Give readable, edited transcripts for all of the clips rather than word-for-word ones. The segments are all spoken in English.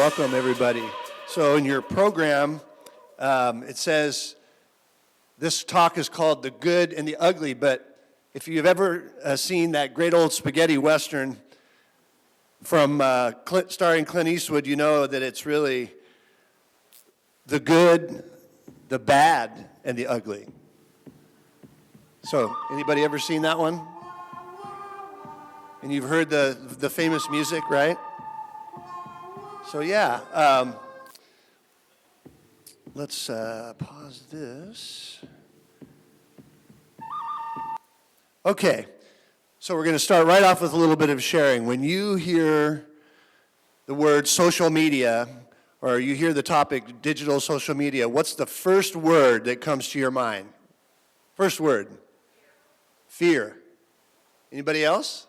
welcome everybody. So in your program, it says this talk is called The Good and the Ugly, but if you've ever seen that great old spaghetti western from starring Clint Eastwood, you know that it's really the good, the bad, and the ugly. So anybody ever seen that one? And you've heard the famous music, right? So yeah, let's pause this. Okay, so we're going to start right off with a little bit of sharing. When you hear the word social media, or you hear the topic digital social media, what's the first word that comes to your mind? First word. Fear. Anybody else?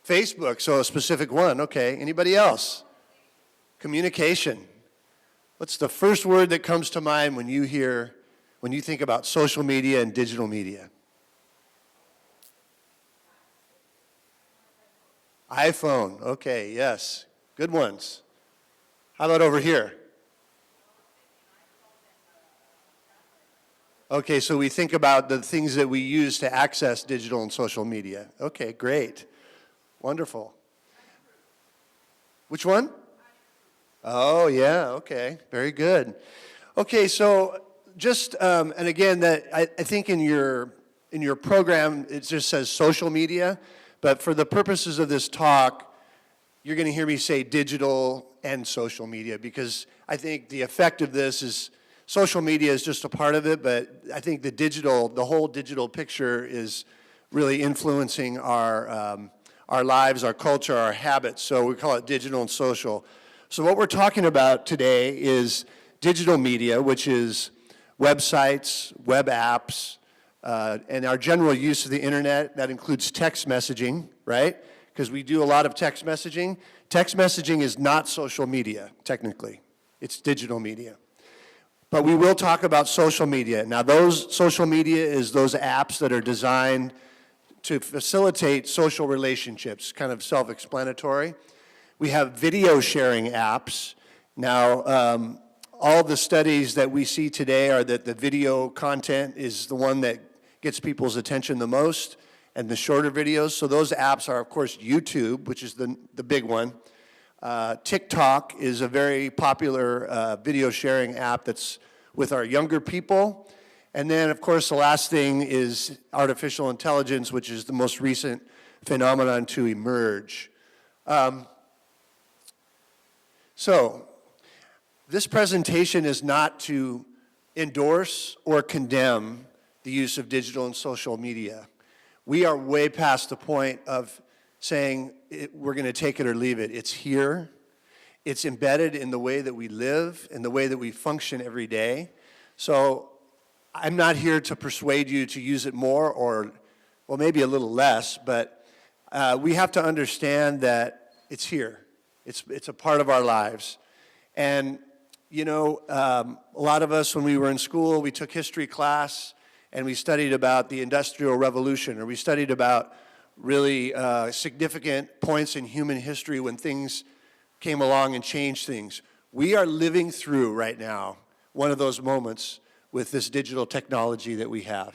Facebook, so a specific one. Okay, anybody else? Communication. What's the first word that comes to mind when you think about social media and digital media? iPhone. Okay, yes. Good ones. How about over here? Okay, so we think about the things that we use to access digital and social media. Okay, great. Wonderful. Which one? Oh, yeah, okay. Very good. Okay, so just, and again, that I think in your program, it just says social media, but for the purposes of this talk, you're going to hear me say digital and social media, because I think the effect of this is social media is just a part of it, but I think the whole digital picture is really influencing our lives, our culture, our habits. So we call it digital and social. So what we're talking about today is digital media, which is websites, web apps, and our general use of the internet. That includes text messaging, right? Because we do a lot of text messaging. Text messaging is not social media, technically. It's digital media. But we will talk about social media. Now, those social media is those apps that are designed to facilitate social relationships, kind of self-explanatory. We have video sharing apps. Now, all the studies that we see today are that the video content is the one that gets people's attention the most, and the shorter videos. So those apps are, of course, YouTube, which is the big one. TikTok is a very popular video sharing app that's with our younger people. And then, of course, the last thing is artificial intelligence, which is the most recent phenomenon to emerge. So, this presentation is not to endorse or condemn the use of digital and social media. We are way past the point of saying we're going to take it or leave it. It's here. It's embedded in the way that we live, in the way that we function every day. So I'm not here to persuade you to use it more or, well, maybe a little less, but we have to understand that it's here. It's a part of our lives. And, you know, a lot of us, when we were in school, we took history class, and we studied about the Industrial Revolution, or we studied about really significant points in human history when things came along and changed things. We are living through right now one of those moments with this digital technology that we have.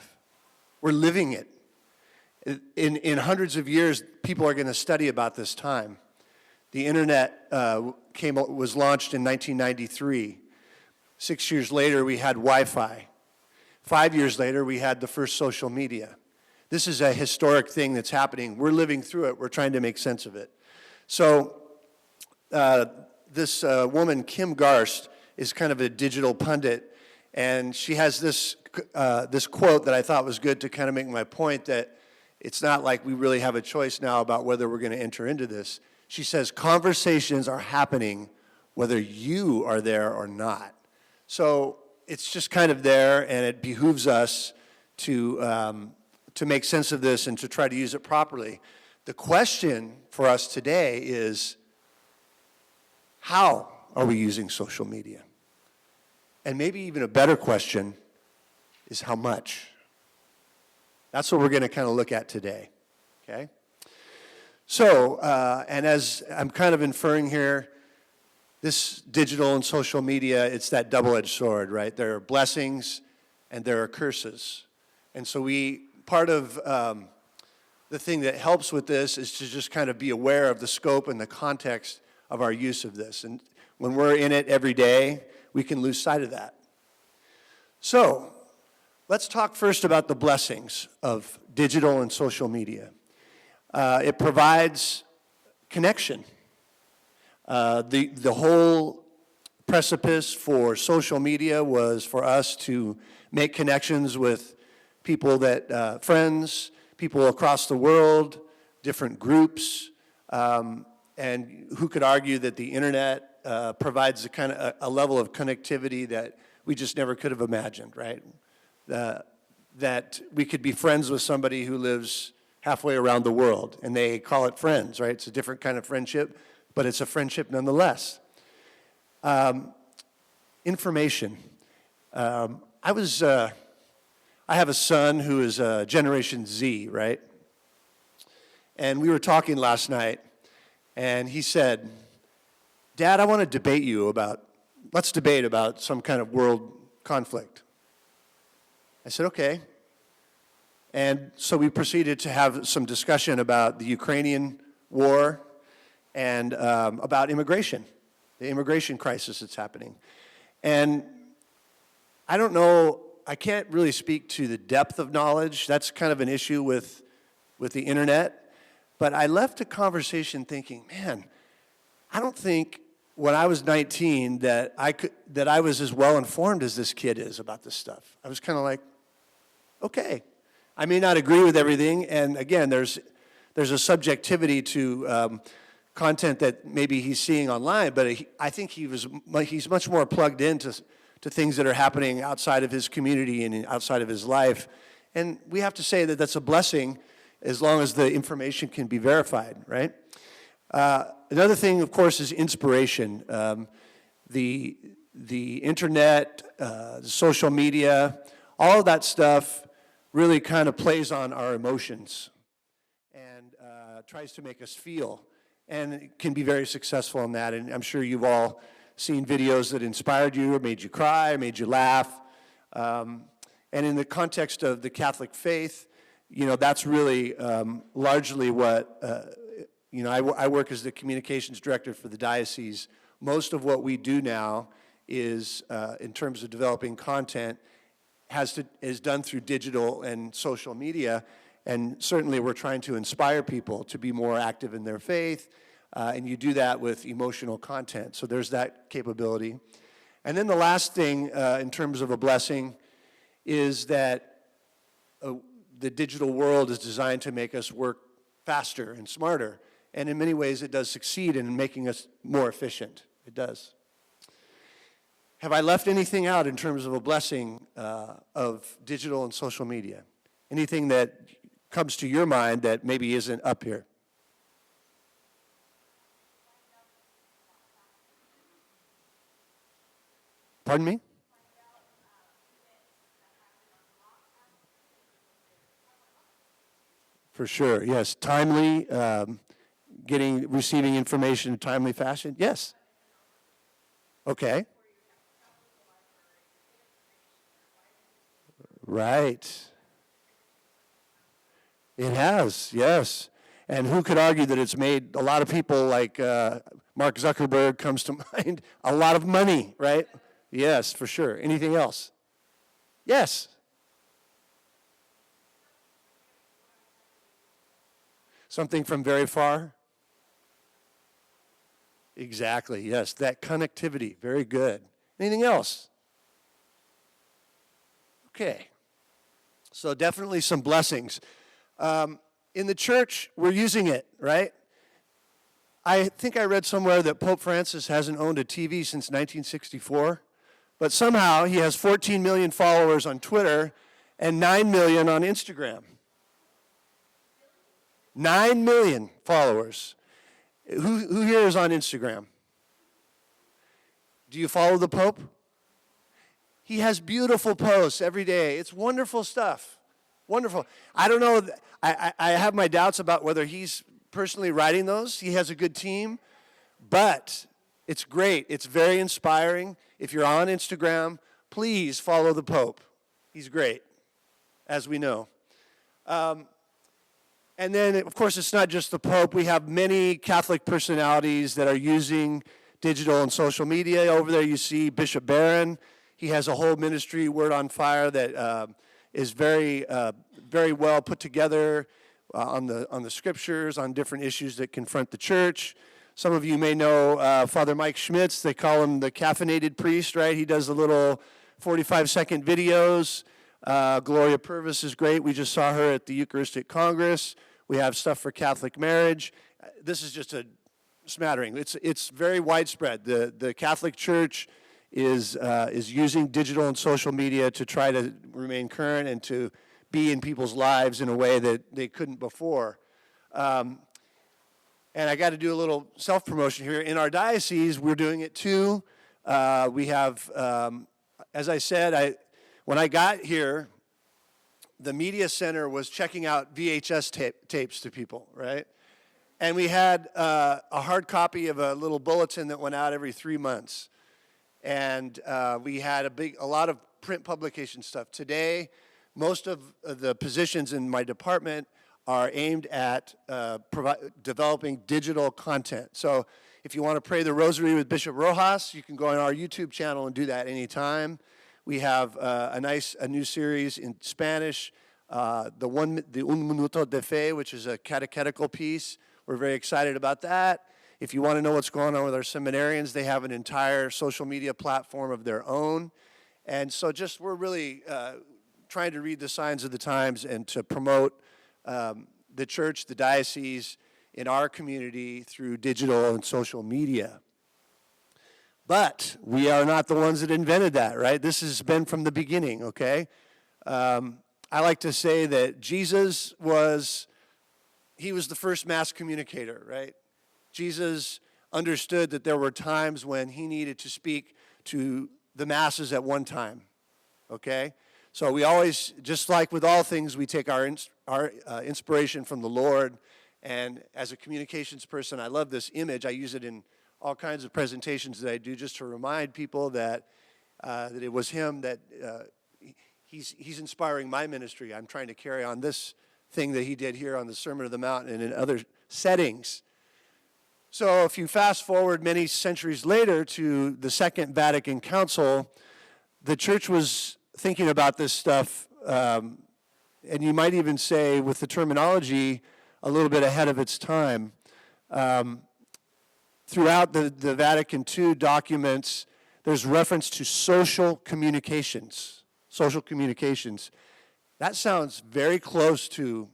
We're living it. In hundreds of years, people are going to study about this time. The internet was launched in 1993. 6 years later, we had Wi-Fi. 5 years later, we had the first social media. This is a historic thing that's happening. We're living through it. We're trying to make sense of it. So this woman, Kim Garst, is kind of a digital pundit, and she has this quote that I thought was good to kind of make my point that it's not like we really have a choice now about whether we're going to enter into this. She says, conversations are happening whether you are there or not. So it's just kind of there, and it behooves us to make sense of this and to try to use it properly. The question for us today is, how are we using social media? And maybe even a better question is how much? That's what we're going to kind of look at today, okay? So, and as I'm kind of inferring here, this digital and social media, it's that double-edged sword, right? There are blessings and there are curses. And so part of the thing that helps with this is to just kind of be aware of the scope and the context of our use of this. And when we're in it every day, we can lose sight of that. So, let's talk first about the blessings of digital and social media. It provides connection. The whole precipice for social media was for us to make connections with people that, friends, people across the world, different groups, and who could argue that the internet provides a level of connectivity that we just never could have imagined, right? That we could be friends with somebody who lives halfway around the world, and they call it friends, right? It's a different kind of friendship, but it's a friendship nonetheless. Information. I have a son who is Generation Z, right? And we were talking last night, and he said, "Dad, I want to debate you let's debate about some kind of world conflict." I said, "Okay." And so we proceeded to have some discussion about the Ukrainian war and about immigration, the immigration crisis that's happening. And I don't know, I can't really speak to the depth of knowledge. That's kind of an issue with the internet. But I left the conversation thinking, man, I don't think when I was 19 that I was as well informed as this kid is about this stuff. I was kind of like, okay. I may not agree with everything, and again, there's a subjectivity to content that maybe he's seeing online, but I think he's much more plugged into things that are happening outside of his community and outside of his life. And we have to say that that's a blessing as long as the information can be verified, right? Another thing, of course, is inspiration. The internet, the social media, all of that stuff really kind of plays on our emotions and tries to make us feel. And it can be very successful in that. And I'm sure you've all seen videos that inspired you or made you cry, or made you laugh. And in the context of the Catholic faith, that's really largely what, I work as the communications director for the diocese. Most of what we do now is, in terms of developing content, is done through digital and social media, and certainly we're trying to inspire people to be more active in their faith, and you do that with emotional content. So there's that capability. And then the last thing in terms of a blessing is that the digital world is designed to make us work faster and smarter, and in many ways it does succeed in making us more efficient. It does. Have I left anything out in terms of a blessing of digital and social media? Anything that comes to your mind that maybe isn't up here? Pardon me? For sure, yes. Timely, receiving information in a timely fashion, yes. Okay. Right. It has, yes. And who could argue that it's made a lot of people like Mark Zuckerberg comes to mind, a lot of money, right? Yes, for sure. Anything else? Yes. Something from very far? Exactly, yes. That connectivity, very good. Anything else? Okay. So definitely some blessings. In the church, we're using it, right? I think I read somewhere that Pope Francis hasn't owned a TV since 1964, but somehow he has 14 million followers on Twitter and 9 million on Instagram. 9 million followers. Who here is on Instagram? Do you follow the Pope? He has beautiful posts every day. It's wonderful stuff. Wonderful. I don't know. I have my doubts about whether he's personally writing those. He has a good team, but it's great. It's very inspiring. If you're on Instagram, please follow the Pope. He's great, as we know. And then, of course, it's not just the Pope. We have many Catholic personalities that are using digital and social media. Over there you see Bishop Barron. He has a whole ministry, Word on Fire, that is very well put together on the scriptures, on different issues that confront the church. Some of you may know Father Mike Schmitz. They call him the caffeinated priest, right? He does the little 45-second videos. Gloria Purvis is great. We just saw her at the Eucharistic Congress. We have stuff for Catholic marriage. This is just a smattering. It's very widespread. The Catholic Church is using digital and social media to try to remain current and to be in people's lives in a way that they couldn't before. And I got to do a little self-promotion here. In our diocese, we're doing it too. We have, as I said, when I got here, the media center was checking out VHS tapes to people, right? And we had a hard copy of a little bulletin that went out every 3 months. And we had a lot of print publication stuff. Today, most of the positions in my department are aimed at developing digital content. So if you want to pray the rosary with Bishop Rojas, you can go on our YouTube channel and do that anytime. We have a new series in Spanish, the Un Minuto de Fe, which is a catechetical piece. We're very excited about that. If you want to know what's going on with our seminarians, they have an entire social media platform of their own. And so we're really trying to read the signs of the times and to promote the church, the diocese, in our community through digital and social media. But we are not the ones that invented that, right? This has been from the beginning, okay? I like to say that Jesus was the first mass communicator, right? Jesus understood that there were times when he needed to speak to the masses at one time, okay? So we always, just like with all things, we take our inspiration from the Lord. And as a communications person, I love this image. I use it in all kinds of presentations that I do just to remind people that it was him that he's inspiring my ministry. I'm trying to carry on this thing that he did here on the Sermon on the Mount and in other settings. So if you fast forward many centuries later to the Second Vatican Council, the church was thinking about this stuff, and you might even say with the terminology a little bit ahead of its time. Throughout the Vatican II documents, there's reference to social communications. Social communications. That sounds very close to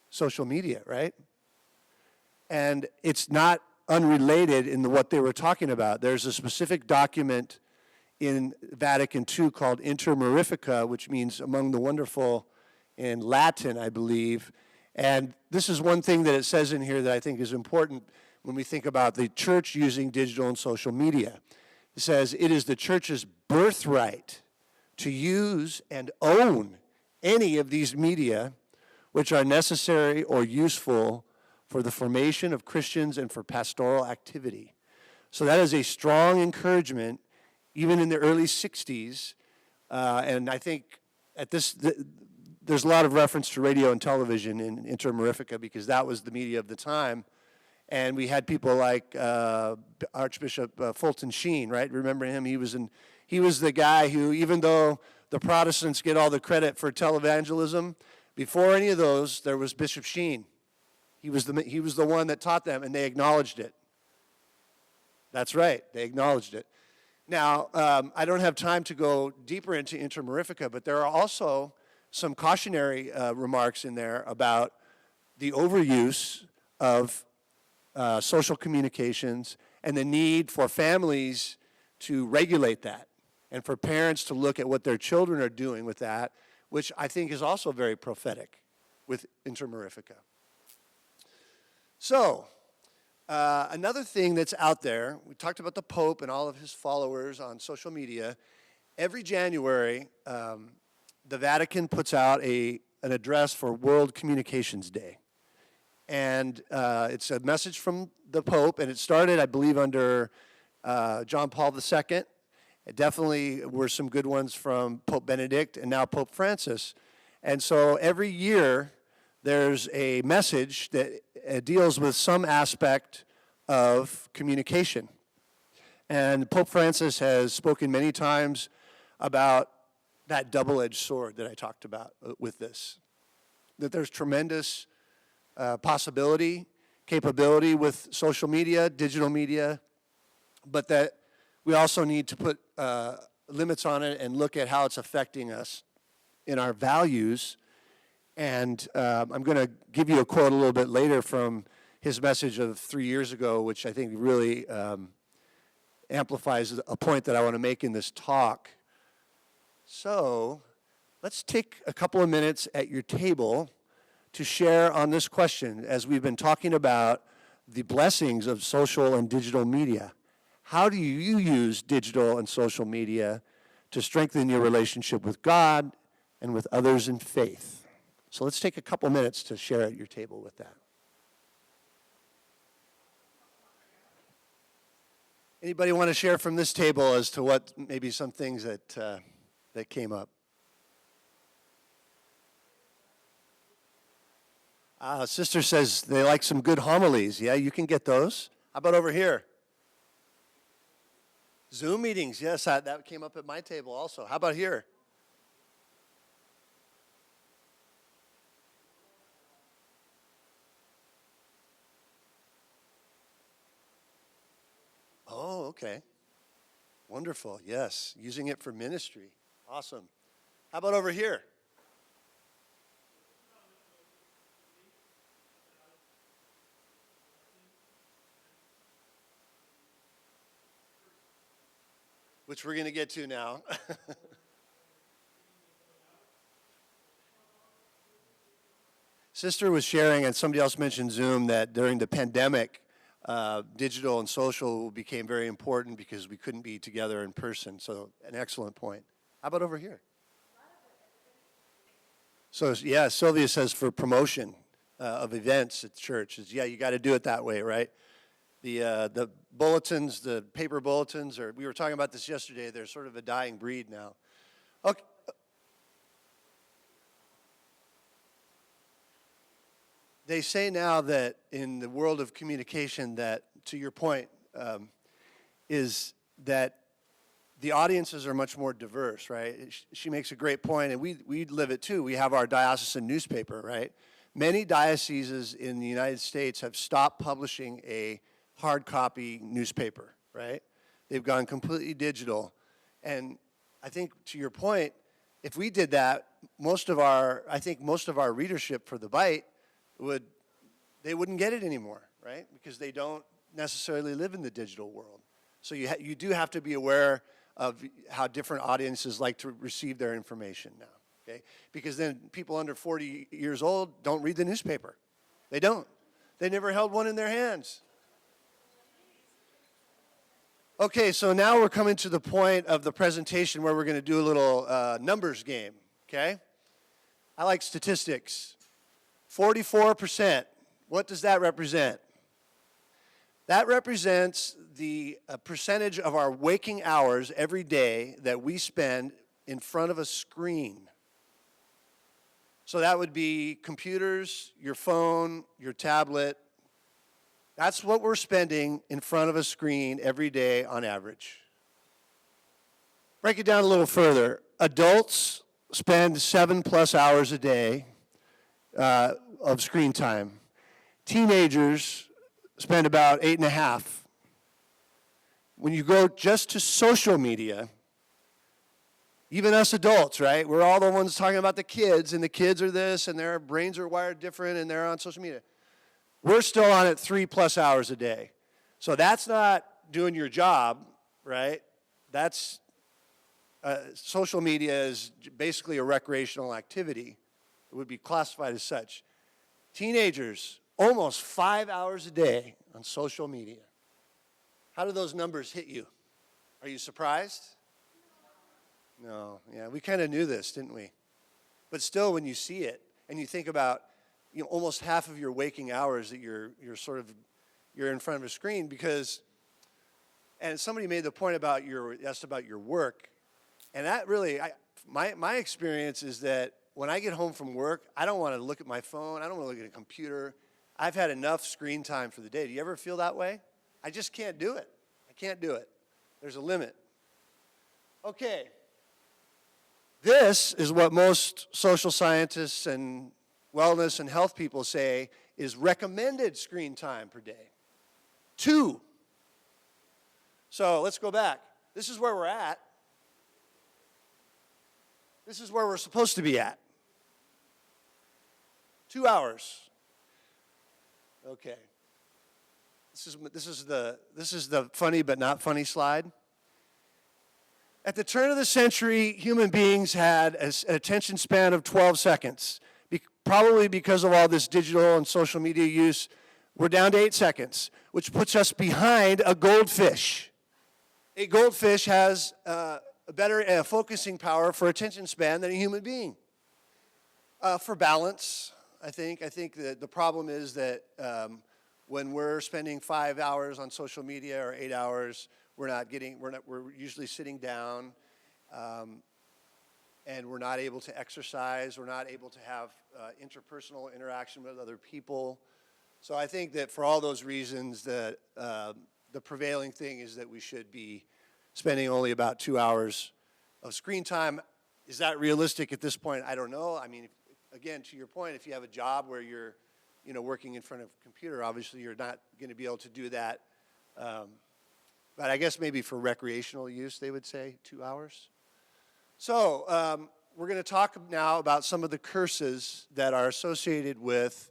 social media, right? And it's not unrelated in what they were talking about. There's a specific document in Vatican II called Inter Mirifica, which means among the wonderful in Latin, I believe. And this is one thing that it says in here that I think is important when we think about the church using digital and social media. It says, it is the church's birthright to use and own any of these media which are necessary or useful for the formation of Christians and for pastoral activity. So that is a strong encouragement, even in the early 60s. And I think at there's a lot of reference to radio and television in Inter Mirifica because that was the media of the time. And we had people like Archbishop Fulton Sheen, right? Remember him? He was the guy who, even though the Protestants get all the credit for televangelism, before any of those, there was Bishop Sheen. He was the one that taught them, and they acknowledged it. That's right, they acknowledged it. Now, I don't have time to go deeper into Inter Mirifica, but there are also some cautionary remarks in there about the overuse of social communications and the need for families to regulate that and for parents to look at what their children are doing with that, which I think is also very prophetic with Inter Mirifica. So, another thing that's out there, we talked about the Pope and all of his followers on social media. Every January, the Vatican puts out an address for World Communications Day. And it's a message from the Pope, and it started, I believe, under John Paul II. It definitely were some good ones from Pope Benedict and now Pope Francis. And so every year, there's a message that deals with some aspect of communication. And Pope Francis has spoken many times about that double-edged sword that I talked about with this. That there's tremendous possibility, capability with social media, digital media, but that we also need to put limits on it and look at how it's affecting us in our values. And I'm going to give you a quote a little bit later from his message of 3 years ago, which I think really amplifies a point that I want to make in this talk. So let's take a couple of minutes at your table to share on this question as we've been talking about the blessings of social and digital media. How do you use digital and social media to strengthen your relationship with God and with others in faith? So let's take a couple minutes to share at your table with that. Anybody want to share from this table as to what maybe some things that came up? Sister says they like some good homilies. Yeah, you can get those. How about over here? Zoom meetings. Yes, that came up at my table also. How about here? Oh, okay. Wonderful. Yes, using it for ministry. Awesome. How about over here? Which we're going to get to now. Sister was sharing, and somebody else mentioned Zoom, that during the pandemic, digital and social became very important because we couldn't be together in person. So an excellent point. How about over here? So yeah, Sylvia says for promotion of events at church, yeah, you got to do it that way, right? The bulletins, the paper bulletins, or we were talking about this yesterday, they're sort of a dying breed now. Okay. They say now that in the world of communication that, to your point, is that the audiences are much more diverse, right? She makes a great point, and we live it too. We have our diocesan newspaper, right? Many dioceses in the United States have stopped publishing a hard copy newspaper, right? They've gone completely digital. And I think to your point, if we did that, most of our readership for the Bite they wouldn't get it anymore, right? Because they don't necessarily live in the digital world. So you do have to be aware of how different audiences like to receive their information now, okay? Because then people under 40 years old don't read the newspaper. They don't. They never held one in their hands. Okay, so now we're coming to the point of the presentation where we're going to do a little numbers game, okay? I like statistics. 44%. What does that represent? That represents the percentage of our waking hours every day that we spend in front of a screen. So that would be computers, your phone, your tablet. That's what we're spending in front of a screen every day on average. Break it down a little further. Adults spend 7+ hours a day of screen time. Teenagers spend about 8.5. When you go just to social media, even us adults, right? We're all the ones talking about the kids, and the kids are this, and their brains are wired different, and they're on social media. We're still on it 3+ hours a day. So that's not doing your job, right? That's social media is basically a recreational activity. It would be classified as such. Teenagers, almost 5 hours a day on social media. How do those numbers hit you? Are you surprised? No, yeah, we kind of knew this, didn't we? But still, when you see it and you think about, almost half of your waking hours that you're in front of a screen because, and somebody made the point about asked about your work, and that really, my experience is that when I get home from work, I don't want to look at my phone, I don't want to look at a computer. I've had enough screen time for the day. Do you ever feel that way? I just can't do it. I can't do it. There's a limit. Okay. This is what most social scientists and wellness and health people say is recommended screen time per day. 2. So let's go back. This is where we're at. This is where we're supposed to be at. 2 hours. Okay. This is the funny but not funny slide. At the turn of the century, human beings had an attention span of 12 seconds. Probably because of all this digital and social media use, we're down to 8 seconds, which puts us behind a goldfish. A goldfish has a better focusing power for attention span than a human being. For balance, I think that the problem is that when we're spending 5 hours on social media or 8 hours, we're usually sitting down, and we're not able to exercise, we're not able to have interpersonal interaction with other people. So I think that for all those reasons, that the prevailing thing is that we should be spending only about 2 hours of screen time. Is that realistic at this point? I don't know. I mean, again, to your point, if you have a job where you're working in front of a computer, obviously you're not going to be able to do that. But I guess maybe for recreational use, they would say 2 hours. So we're going to talk now about some of the curses that are associated with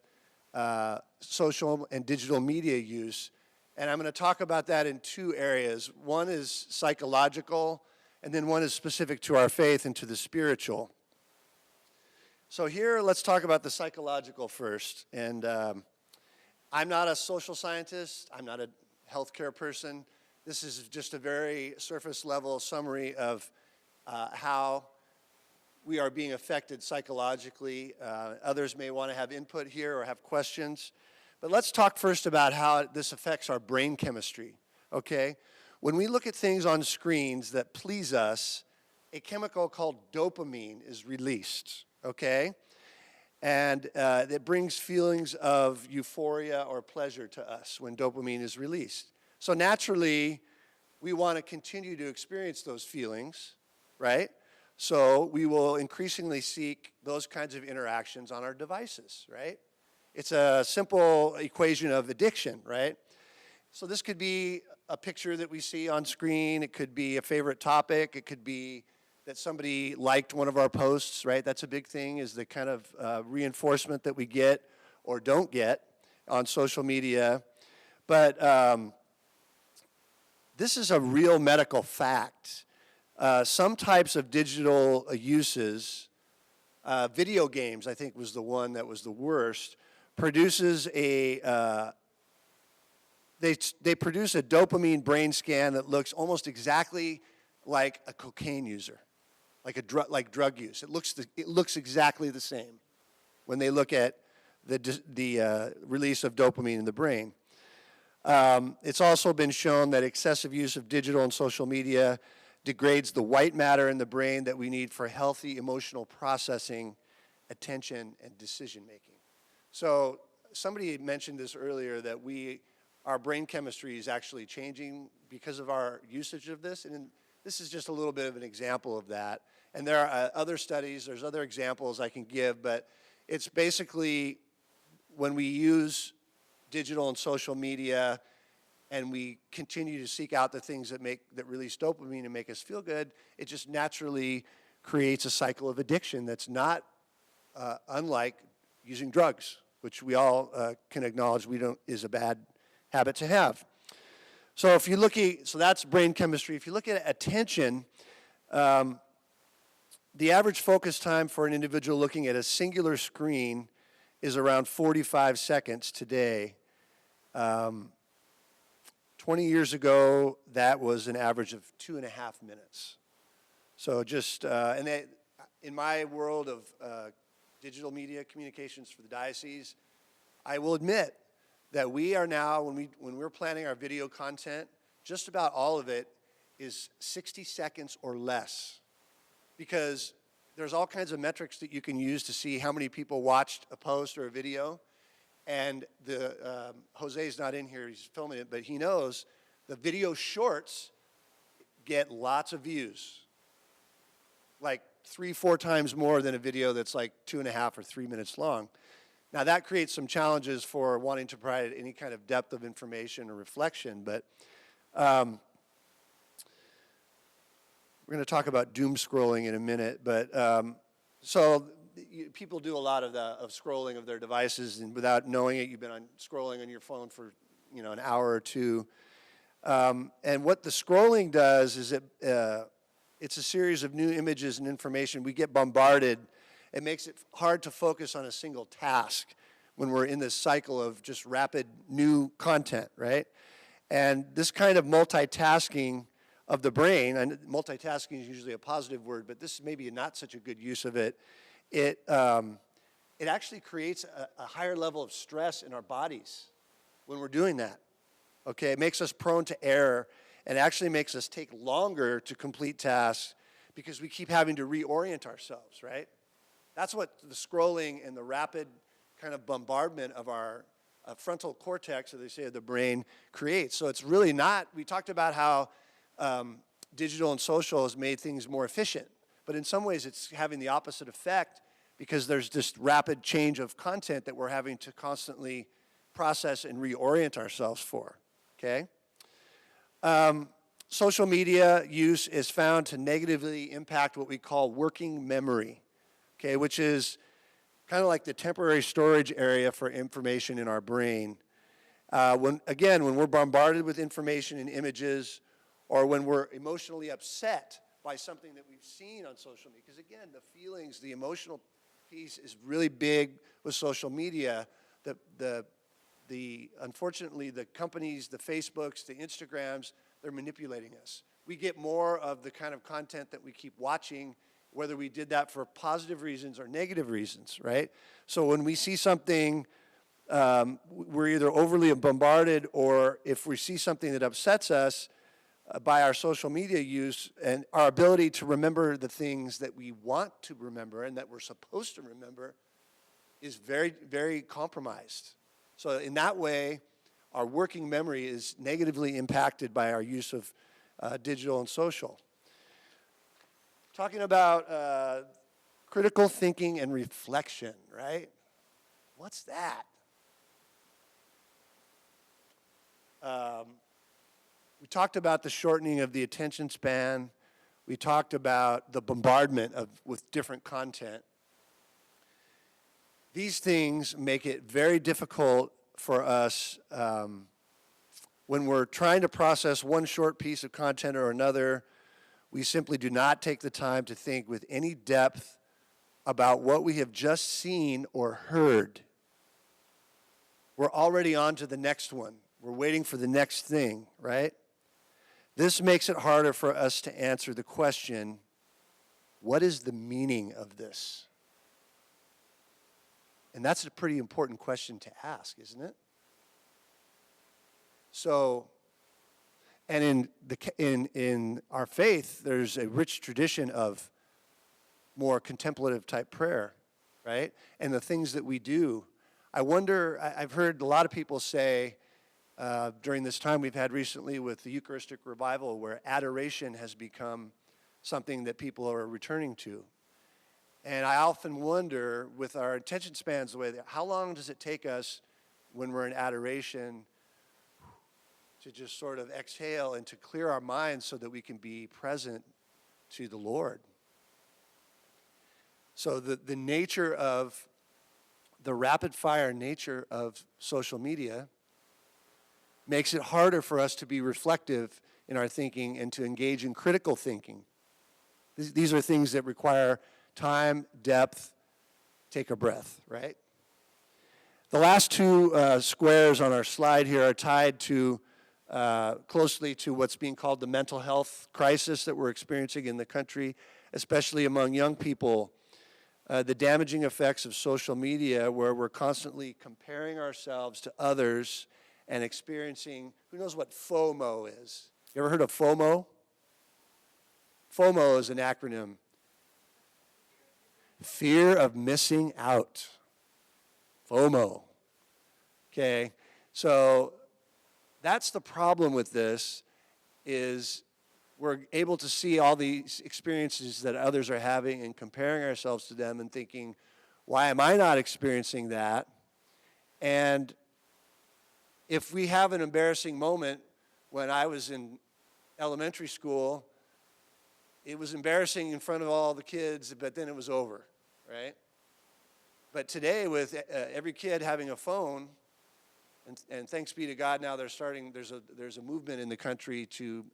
social and digital media use. And I'm going to talk about that in 2 areas. One is psychological, and then one is specific to our faith and to the spiritual. So here, let's talk about the psychological first. And I'm not a social scientist. I'm not a healthcare person. This is just a very surface level summary of how we are being affected psychologically. Others may want to have input here or have questions. But let's talk first about how this affects our brain chemistry, okay? When we look at things on screens that please us, a chemical called dopamine is released, okay? And it brings feelings of euphoria or pleasure to us when dopamine is released. So naturally, we want to continue to experience those feelings, right? So we will increasingly seek those kinds of interactions on our devices, right? It's a simple equation of addiction, right? So this could be a picture that we see on screen. It could be a favorite topic. It could be that somebody liked one of our posts, right? That's a big thing, is the kind of reinforcement that we get or don't get on social media. But this is a real medical fact. Some types of digital uses, video games, I think, was the one that was the worst, produces they produce a dopamine brain scan that looks almost exactly like a cocaine user, like drug use. It looks exactly the same when they look at the release of dopamine in the brain. It's also been shown that excessive use of digital and social media degrades the white matter in the brain that we need for healthy emotional processing, attention, and decision making. So somebody mentioned this earlier, that our brain chemistry is actually changing because of our usage of this, and this is just a little bit of an example of that. And there are other studies, there's other examples I can give, but it's basically when we use digital and social media and we continue to seek out the things that release dopamine and make us feel good, it just naturally creates a cycle of addiction that's not unlike using drugs, which we all can acknowledge is a bad habit to have. So if you look at, so that's brain chemistry. If you look at attention, the average focus time for an individual looking at a singular screen is around 45 seconds today. 20 years ago, that was an average of 2.5 minutes. So just, in my world of digital media communications for the diocese. I will admit that we are now, when we're planning our video content, just about all of it is 60 seconds or less, because there's all kinds of metrics that you can use to see how many people watched a post or a video. And Jose's not in here, he's filming it, but he knows the video shorts get lots of views, like 3-4 times more than a video that's like 2.5 or 3 minutes long. Now that creates some challenges for wanting to provide any kind of depth of information or reflection, but we're going to talk about doom scrolling in a minute. But people do a lot of scrolling of their devices, and without knowing it, you've been scrolling on your phone for an hour or two. And what the scrolling does is it's a series of new images and information. We get bombarded. It makes it hard to focus on a single task when we're in this cycle of just rapid new content, right? And this kind of multitasking of the brain, and multitasking is usually a positive word, but this is maybe not such a good use of it. It actually creates a higher level of stress in our bodies when we're doing that. Okay, it makes us prone to error, and actually makes us take longer to complete tasks because we keep having to reorient ourselves, right? That's what the scrolling and the rapid kind of bombardment of our frontal cortex, as they say, of the brain creates. So it's really not, we talked about how digital and social has made things more efficient, but in some ways it's having the opposite effect because there's this rapid change of content that we're having to constantly process and reorient ourselves for, okay? Social media use is found to negatively impact what we call working memory, okay, which is kind of like the temporary storage area for information in our brain. When we're bombarded with information and images, or when we're emotionally upset by something that we've seen on social media, because again, the feelings, the emotional piece is really big with social media. Unfortunately, the companies, the Facebooks, the Instagrams, they're manipulating us. We get more of the kind of content that we keep watching, whether we did that for positive reasons or negative reasons, right? So when we see something, we're either overly bombarded, or if we see something that upsets us by our social media use, and our ability to remember the things that we want to remember and that we're supposed to remember is very, very compromised. So in that way, our working memory is negatively impacted by our use of digital and social. Talking about critical thinking and reflection, right? What's that? We talked about the shortening of the attention span. We talked about the bombardment with different content. These things make it very difficult for us when we're trying to process one short piece of content or another. We simply do not take the time to think with any depth about what we have just seen or heard. We're already on to the next one. We're waiting for the next thing, right? This makes it harder for us to answer the question, what is the meaning of this? And that's a pretty important question to ask, isn't it? So, and in our faith, there's a rich tradition of more contemplative type prayer, right? And the things that we do. I wonder, I've heard a lot of people say during this time we've had recently with the Eucharistic revival, where adoration has become something that people are returning to. And I often wonder, with our attention spans the way that, how long does it take us when we're in adoration to just sort of exhale and to clear our minds so that we can be present to the Lord? So the nature of, the rapid fire nature of social media makes it harder for us to be reflective in our thinking and to engage in critical thinking. These are things that require time, depth, take a breath, right? The last two squares on our slide here are tied to closely to what's being called the mental health crisis that we're experiencing in the country, especially among young people. the damaging effects of social media, where we're constantly comparing ourselves to others and experiencing, who knows what FOMO is? You ever heard of FOMO? FOMO is an acronym. Fear of missing out. FOMO. Okay, so that's the problem with this, is we're able to see all these experiences that others are having and comparing ourselves to them and thinking, why am I not experiencing that? And if we have an embarrassing moment, when I was in elementary school, it was embarrassing in front of all the kids, but then it was over, right? But today, with every kid having a phone, and thanks be to God, now there's a movement in the country to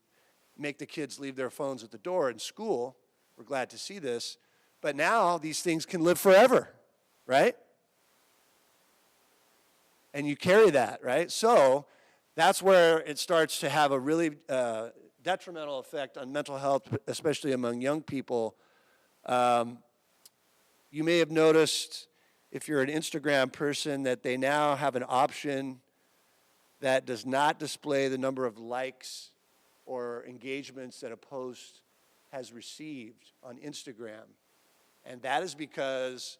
make the kids leave their phones at the door in school. We're glad to see this. But now these things can live forever, right? And you carry that, right? So that's where it starts to have a really detrimental effect on mental health, especially among young people. You may have noticed, if you're an Instagram person, that they now have an option that does not display the number of likes or engagements that a post has received on Instagram. And that is because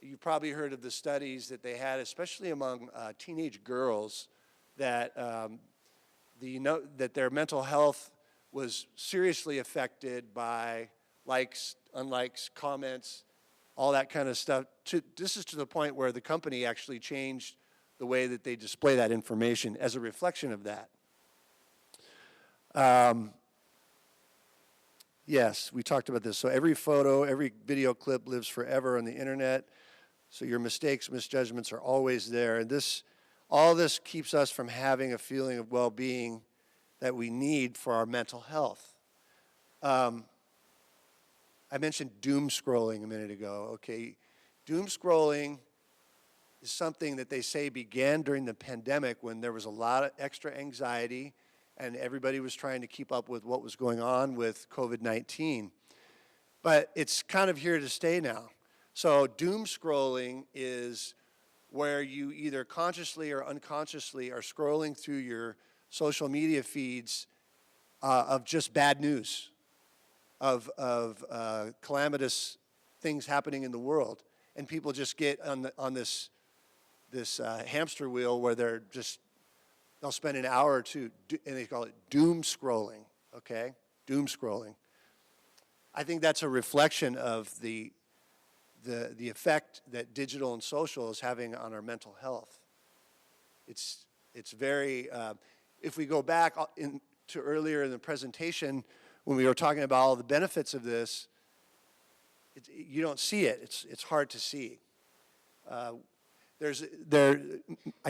you've probably heard of the studies that they had, especially among teenage girls, that that their mental health was seriously affected by likes, unlikes, comments, all that kind of stuff. This is to the point where the company actually changed the way that they display that information as a reflection of that. Yes, we talked about this. So every photo, every video clip lives forever on the internet. So your mistakes, misjudgments are always there. And all this keeps us from having a feeling of well-being that we need for our mental health. I mentioned doom scrolling a minute ago. Okay, doom scrolling is something that they say began during the pandemic, when there was a lot of extra anxiety and everybody was trying to keep up with what was going on with COVID-19. But it's kind of here to stay now. So doom scrolling is where you either consciously or unconsciously are scrolling through your social media feeds of just bad news, of calamitous things happening in the world. And people just get on this hamster wheel where they'll spend an hour or two, and they call it doom scrolling, okay? Doom scrolling. I think that's a reflection of the effect that digital and social is having on our mental health. It's very, if we go back to earlier in the presentation, when we were talking about all the benefits of this, you don't see it. It's hard to see. I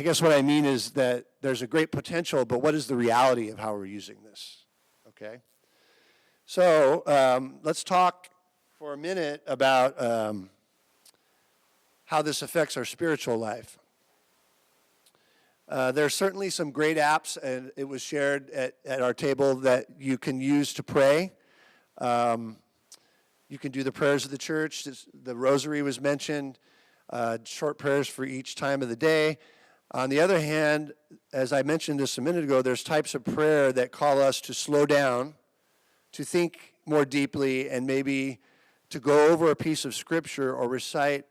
guess what I mean is that there's a great potential, but what is the reality of how we're using this? Okay? So let's talk for a minute about how this affects our spiritual life. There are certainly some great apps, and it was shared at our table, that you can use to pray. You can do the prayers of the church. The rosary was mentioned. Short prayers for each time of the day. On the other hand, as I mentioned this a minute ago, there's types of prayer that call us to slow down, to think more deeply, and maybe to go over a piece of scripture or recite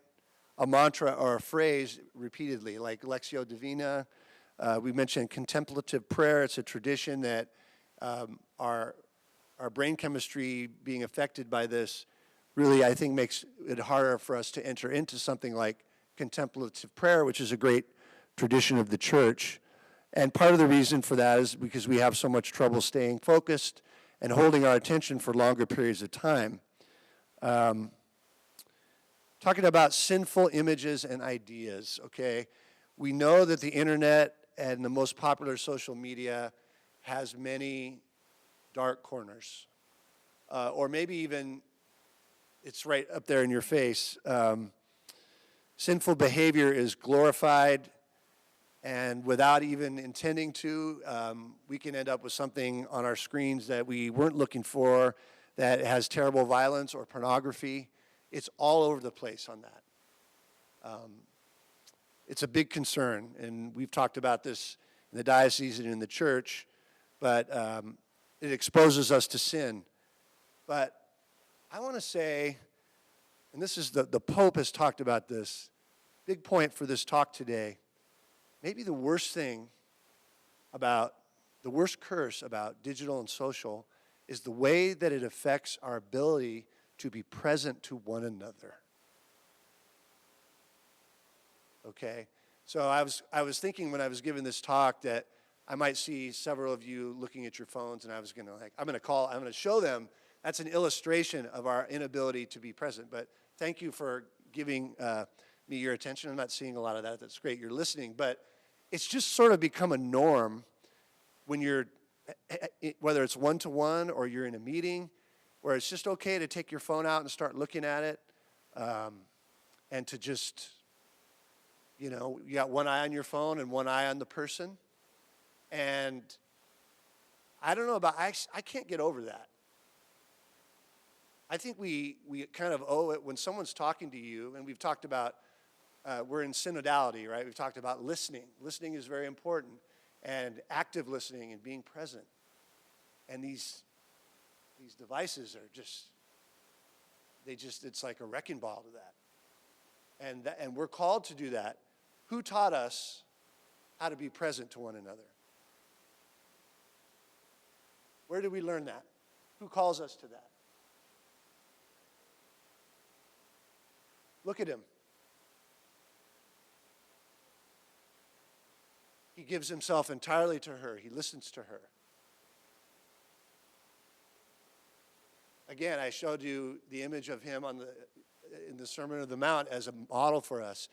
a mantra or a phrase repeatedly, like Lectio Divina. We mentioned contemplative prayer. It's a tradition that our brain chemistry being affected by this really, I think, makes it harder for us to enter into something like contemplative prayer, which is a great tradition of the church. And part of the reason for that is because we have so much trouble staying focused and holding our attention for longer periods of time. Talking about sinful images and ideas, okay? We know that the internet and the most popular social media has many dark corners. Or maybe even it's right up there in your face. Sinful behavior is glorified, and without even intending to, we can end up with something on our screens that we weren't looking for, that has terrible violence or pornography It's all over the place on that. It's a big concern, and we've talked about this in the diocese and in the church, but it exposes us to sin. But I want to say, and this is the Pope has talked about this, big point for this talk today, maybe the worst curse about digital and social is the way that it affects our ability to be present to one another. Okay? So I was thinking when I was giving this talk that I might see several of you looking at your phones, and I was going to I'm going to show them. That's an illustration of our inability to be present. But thank you for giving me your attention. I'm not seeing a lot of that. That's great. You're listening. But it's just sort of become a norm when you're, whether it's one-to-one or you're in a meeting, where it's just okay to take your phone out and start looking at it, and to just, you got one eye on your phone and one eye on the person. And I don't know about, I can't get over that. I think we kind of owe it when someone's talking to you, and we've talked about, we're in synodality, right? We've talked about listening. Listening is very important, and active listening and being present. And these devices are it's like a wrecking ball to that. And we're called to do that. Who taught us how to be present to one another? Where did we learn that? Who calls us to that? Look at him. He gives himself entirely to her. He listens to her. Again, I showed you the image of him in the Sermon on the Mount as a model for us.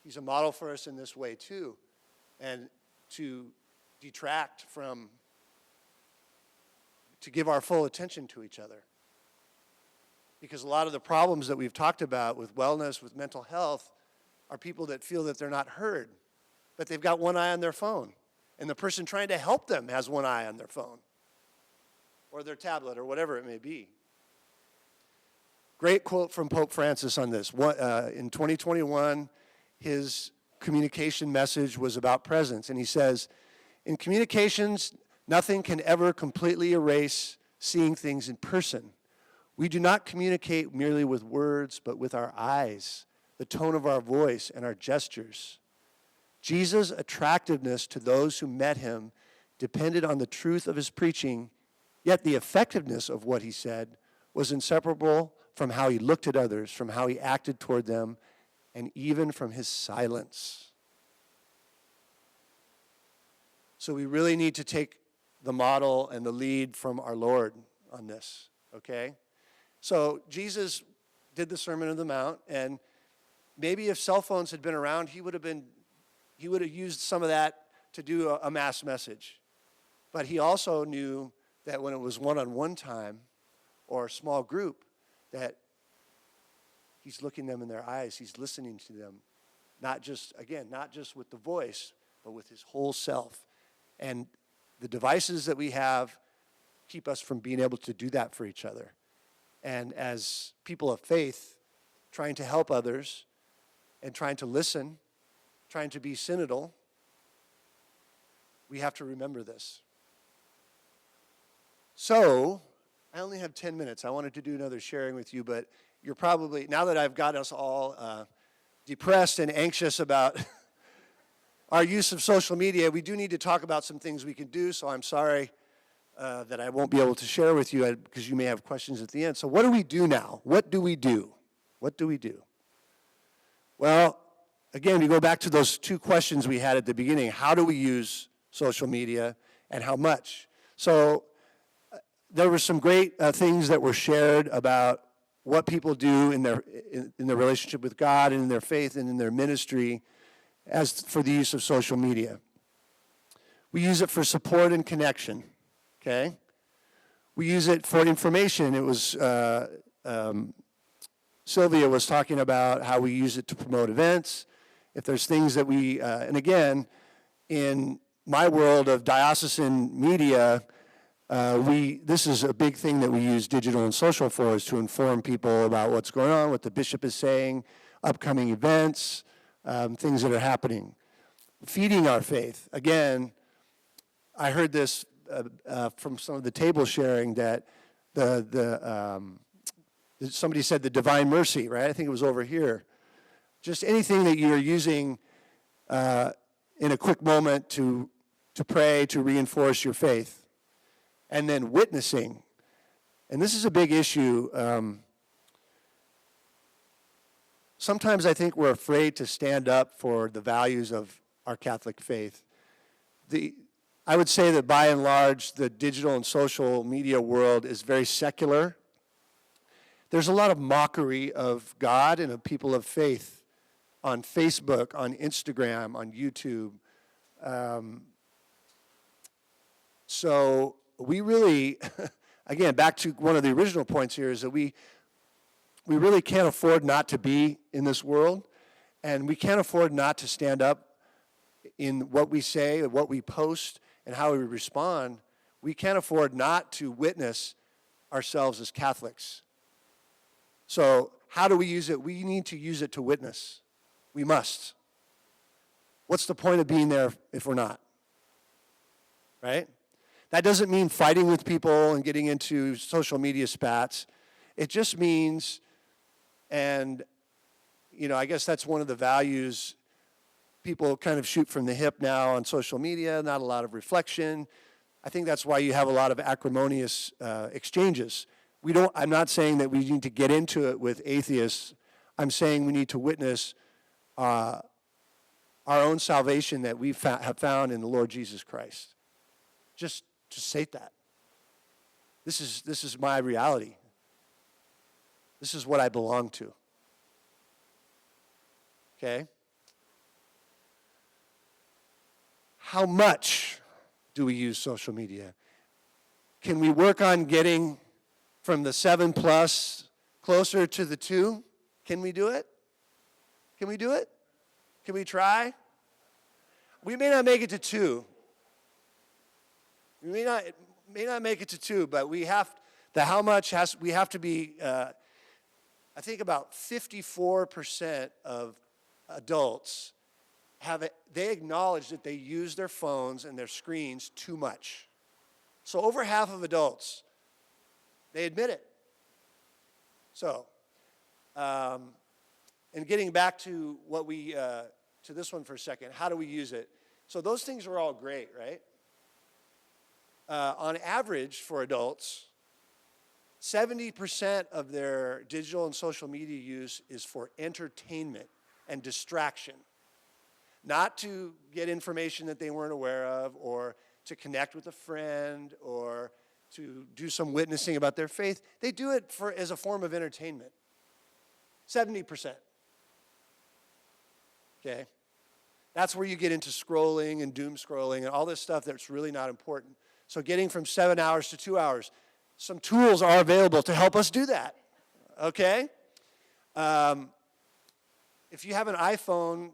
He's a model for us in this way too. And to detract from, to give our full attention to each other. Because a lot of the problems that we've talked about with wellness, with mental health, are people that feel that they're not heard, but they've got one eye on their phone. And the person trying to help them has one eye on their phone or their tablet or whatever it may be. Great quote from Pope Francis on this. In 2021, his communication message was about presence. And he says, in communications, nothing can ever completely erase seeing things in person. We do not communicate merely with words, but with our eyes, the tone of our voice, and our gestures. Jesus' attractiveness to those who met him depended on the truth of his preaching, yet the effectiveness of what he said was inseparable from how he looked at others, from how he acted toward them, and even from his silence. So we really need to take the model and the lead from our Lord on this, okay? So Jesus did the Sermon on the Mount, and maybe if cell phones had been around, he would have used some of that to do a mass message. But he also knew that when it was one-on-one time or a small group, that he's looking them in their eyes, he's listening to them, not just with the voice, but with his whole self. And the devices that we have keep us from being able to do that for each other. And as people of faith, trying to help others and trying to listen, trying to be synodal, we have to remember this. So, I only have 10 minutes. I wanted to do another sharing with you, but you're probably, now that I've got us all depressed and anxious about our use of social media, we do need to talk about some things we can do, so I'm sorry that I won't be able to share with you because you may have questions at the end. So what do we do now? What do we do? What do we do? Well, again, we go back to those two questions we had at the beginning. How do we use social media and how much? So there were some great things that were shared about what people do in their relationship with God and in their faith and in their ministry as for the use of social media. We use it for support and connection, okay? We use it for information. It was, Sylvia was talking about how we use it to promote events. If there's things that we, and again, in my world of diocesan media, This is a big thing that we use digital and social for, is to inform people about what's going on, what the bishop is saying, upcoming events, things that are happening. Feeding our faith. Again, I heard this from some of the table sharing that somebody said the divine mercy, right? I think it was over here. Just anything that you're using in a quick moment to pray, to reinforce your faith. And then witnessing. And this is a big issue. Sometimes I think we're afraid to stand up for the values of our Catholic faith. I would say that by and large, the digital and social media world is very secular. There's a lot of mockery of God and of people of faith on Facebook, on Instagram, on YouTube. So we really, again, back to one of the original points here, is that we really can't afford not to be in this world, and we can't afford not to stand up in what we say, what we post, and how we respond. We can't afford not to witness ourselves as Catholics. So how do we use it? We need to use it to witness. We must. What's the point of being there if we're not? Right? That doesn't mean fighting with people and getting into social media spats. It just means, and I guess that's one of the values. People kind of shoot from the hip now on social media, not a lot of reflection. I think that's why you have a lot of acrimonious exchanges. I'm not saying that we need to get into it with atheists. I'm saying we need to witness our own salvation that we have found in the Lord Jesus Christ. Just state that. This is my reality. This is what I belong to. Okay? How much do we use social media? Can we work on getting from the 7+ closer to the 2? Can we do it? Can we do it? Can we try? We may not make it to 2. We may not make it to 2, but we have to be, I think about 54% of adults they acknowledge that they use their phones and their screens too much. So over half of adults, they admit it. So, and getting back to to this one for a second, how do we use it? So those things are all great, right? On average for adults, 70% of their digital and social media use is for entertainment and distraction. Not to get information that they weren't aware of, or to connect with a friend, or to do some witnessing about their faith. They do it as a form of entertainment. 70%. Okay? That's where you get into scrolling and doom scrolling and all this stuff that's really not important. So getting from 7 hours to 2 hours, some tools are available to help us do that. Okay? If you have an iPhone,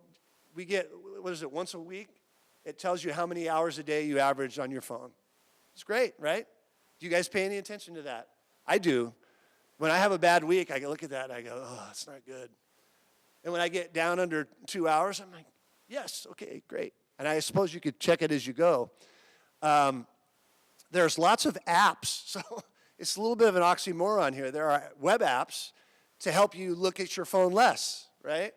we get, once a week? It tells you how many hours a day you average on your phone. It's great, right? Do you guys pay any attention to that? I do. When I have a bad week, I look at that and I go, oh, that's not good. And when I get down under 2 hours, I'm like, yes, okay, great. And I suppose you could check it as you go. There's lots of apps, so it's a little bit of an oxymoron here. There are web apps to help you look at your phone less, right?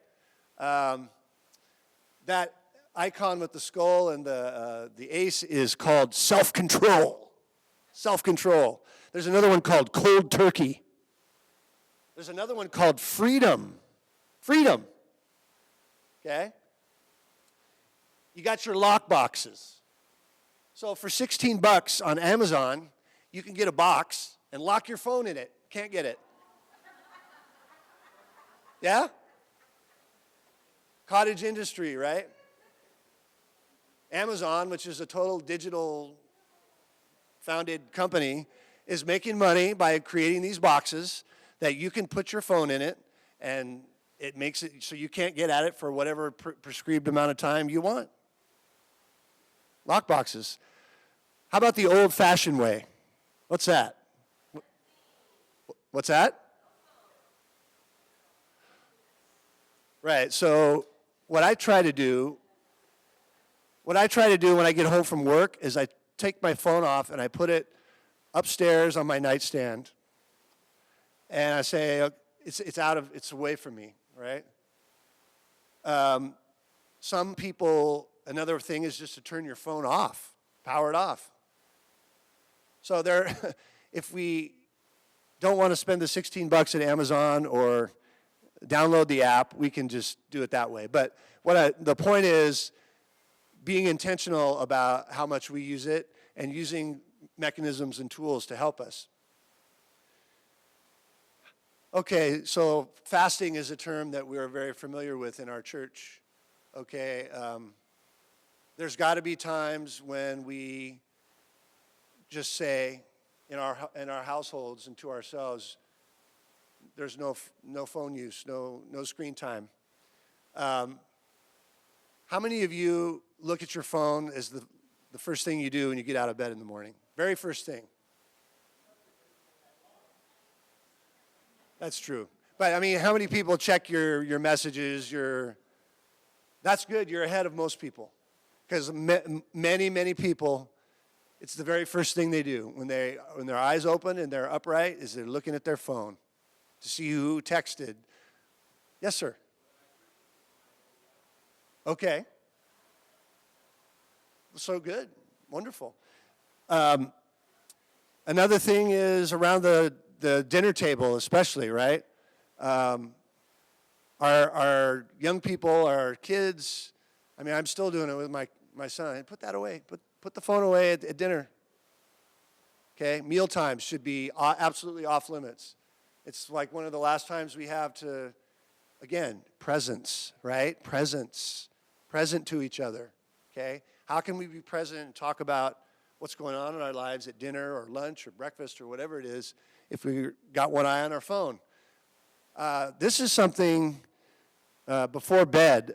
That icon with the skull and the ace is called self-control. Self-control. There's another one called cold turkey. There's another one called freedom. Freedom. Okay? You got your lock boxes. So for $16 on Amazon, you can get a box and lock your phone in it. Can't get it. Yeah? Cottage industry, right? Amazon, which is a total digital founded company, is making money by creating these boxes that you can put your phone in it, and it makes it so you can't get at it for whatever prescribed amount of time you want. Lock boxes. How about the old-fashioned way? What's that? What's that? Right, so what I try to do when I get home from work is I take my phone off and I put it upstairs on my nightstand. And I say, it's away from me, right? Some people, another thing is just to turn your phone off, power it off. So if we don't want to spend the $16 at Amazon or download the app, we can just do it that way. But the point is being intentional about how much we use it and using mechanisms and tools to help us. Okay, so fasting is a term that we are very familiar with in our church. Okay, there's got to be times when we just say in our households and to ourselves, there's no phone use, no screen time. How many of you look at your phone as the first thing you do when you get out of bed in the morning? Very first thing. That's true. But I mean, how many people check your messages, that's good, you're ahead of most people. Because many people, it's the very first thing they do when their eyes open and they're upright is they're looking at their phone to see who texted. Yes, sir. Okay. So good. Wonderful. Another thing is around the dinner table especially, right? Our young people, our kids, I mean, I'm still doing it with my son. Put that away. Put the phone away at dinner. Okay? Meal times should be absolutely off limits. It's like one of the last times we have to, again, presence, right? Presence. Present to each other. Okay? How can we be present and talk about what's going on in our lives at dinner or lunch or breakfast or whatever it is if we got one eye on our phone? This is something before bed.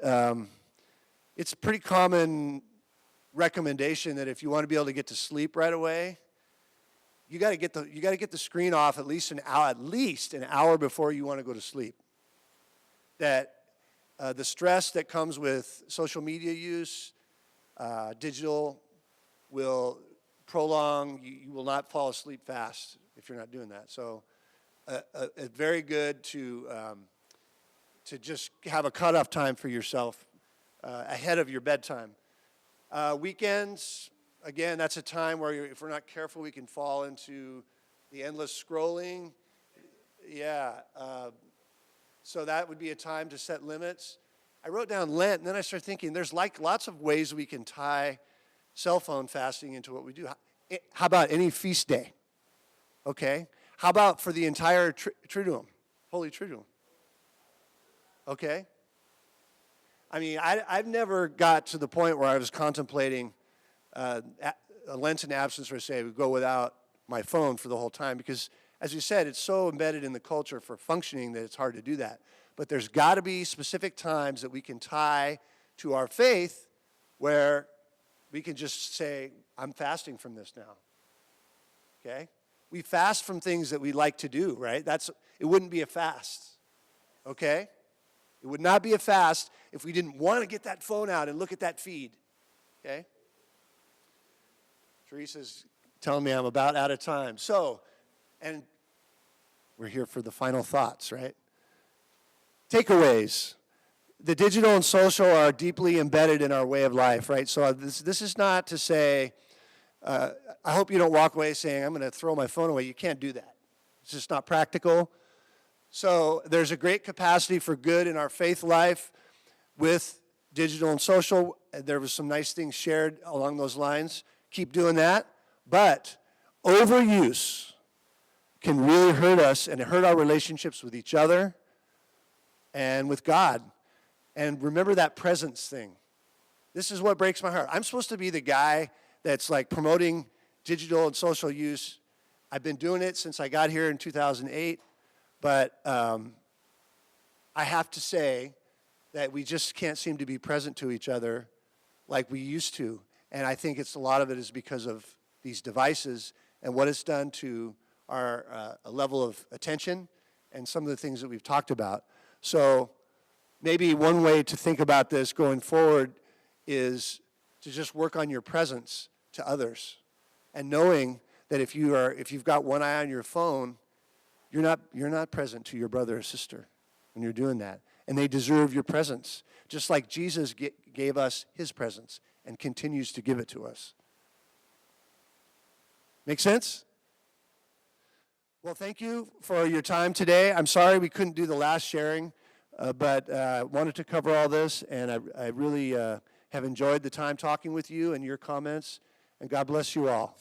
It's a pretty common recommendation that if you want to be able to get to sleep right away, you got to get the screen off at least an hour before you want to go to sleep. That the stress that comes with social media use, digital, will prolong. You will not fall asleep fast if you're not doing that. So, it's very good to just have a cutoff time for yourself ahead of your bedtime. Weekends, again, that's a time where if we're not careful, we can fall into the endless scrolling. Yeah. So that would be a time to set limits. I wrote down Lent, and then I started thinking there's like lots of ways we can tie cell phone fasting into what we do. How about any feast day? Okay. How about for the entire Triduum, Holy Triduum? Okay. I mean, I've never got to the point where I was contemplating a Lenten absence where I say we go without my phone for the whole time because, as you said, it's so embedded in the culture for functioning that it's hard to do that. But there's got to be specific times that we can tie to our faith where we can just say, I'm fasting from this now. Okay? We fast from things that we like to do, right? It wouldn't be a fast. Okay? It would not be a fast if we didn't want to get that phone out and look at that feed. Okay? Teresa's telling me I'm about out of time. So, and we're here for the final thoughts, right? Takeaways. The digital and social are deeply embedded in our way of life, right? So this is not to say, I hope you don't walk away saying, I'm going to throw my phone away. You can't do that. It's just not practical. So there's a great capacity for good in our faith life with digital and social. There was some nice things shared along those lines. Keep doing that. But overuse can really hurt us and hurt our relationships with each other and with God. And remember that presence thing. This is what breaks my heart. I'm supposed to be the guy that's like promoting digital and social use. I've been doing it since I got here in 2008. But I have to say that we just can't seem to be present to each other like we used to. And I think a lot of it is because of these devices and what it's done to our level of attention and some of the things that we've talked about. So maybe one way to think about this going forward is to just work on your presence to others, and knowing that if you've got one eye on your phone, you're not present to your brother or sister when you're doing that, and they deserve your presence, just like Jesus gave us his presence and continues to give it to us. Make sense? Well, thank you for your time today. I'm sorry we couldn't do the last sharing, but wanted to cover all this, and I really have enjoyed the time talking with you and your comments, and God bless you all.